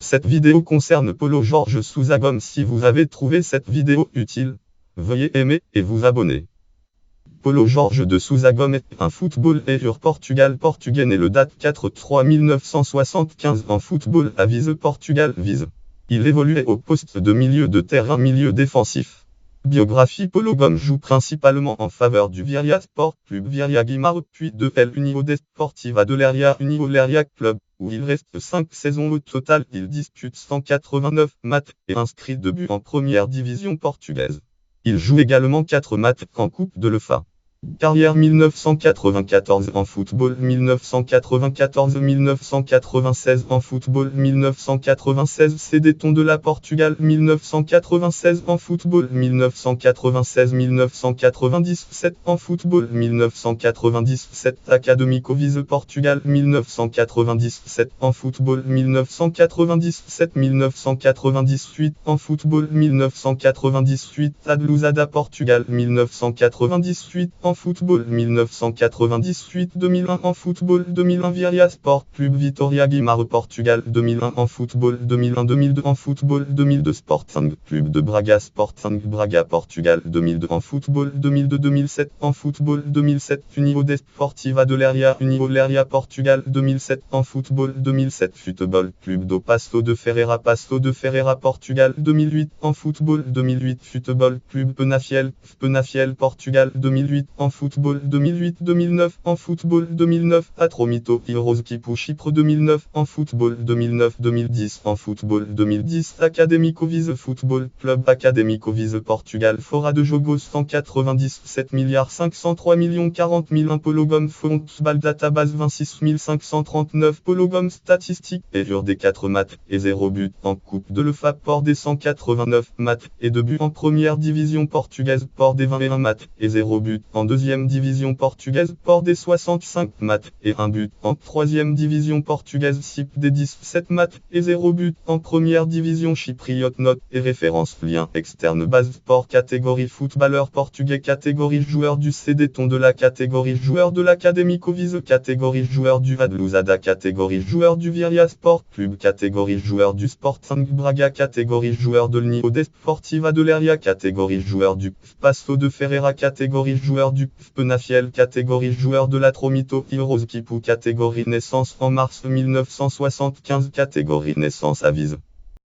Cette vidéo concerne Paulo Jorge Sousa Gomes. Si vous avez trouvé cette vidéo utile, veuillez aimer et vous abonner. Paulo Jorge de Sousa Gomes est un footballeur portugais né le date 4-3-1975 en football à Vise, Portugal. Il évoluait au poste de milieu de terrain, milieu défensif. Biographie: Paulo Gomes joue principalement en faveur du Vitória Sport Clube Vitória Guimarães, puis de l'União Desportiva de Leiria União Leiria Club, où il reste 5 saisons au total. Il dispute 189 matchs et inscrit 2 buts en première division portugaise. Il joue également 4 matchs en Coupe de l'UEFA. Carrière 1994 en football, 1994-1996 en football, 1996 Cédéton de la Portugal, 1996 en football, 1996-1997 en football, 1997 Académico Vise Portugal, 1997 en football, 1997-1998 en football, 1998 Adlusada Portugal, 1998 en football, 1998-2001 en football, 2001 Vitória Sport Clube Vitória Guimarães Portugal, 2001 en football, 2001-2002 en football, 2002 Sporting Clube de Braga Sporting Braga Portugal, 2002 en football, 2002-2007 en football, 2007 União Desportiva de Leiria União Leiria Portugal, 2007 en football, 2007 Futebol Clube do Paço de Ferreira Portugal, 2008 en football, 2008 Futebol Clube Penafiel Portugal, 2008 en football, 2008-2009 en football, 2009 Atromito Heroes Chypre, 2009 en football, 2009-2010 en football, 2010 Académico Vise Football Club Académico Vise Portugal, Fora de Jogos 197 503 40 001 Paulo Gomes Football Database 26 539 Paulo Gomes Statistiques: période des 4 matchs et 0 but en Coupe de l'UEFA, port des 189 matchs et 2 buts en première division portugaise, port des 21 matchs et 0 but en deuxième division portugaise, port des 65 matchs et 1 but en troisième division portugaise, CIP des 17 matchs et 0 but en première division chypriote. Note et référence: lien externe, base sport, catégorie footballeur portugais, catégorie joueur du Cédéton, de la catégorie joueur de l'Académico Vise, catégorie joueur du Adlusada, catégorie joueur du Vitória Sport Clube, catégorie joueur du Sporting Braga, catégorie joueur de l'União Desportiva de Leiria, catégorie joueur du Paço de Ferreira, catégorie joueur du Penafiel, catégorie joueur de l'Atromito Heroes Chypre, catégorie naissance en mars 1975, catégorie naissance à Vise.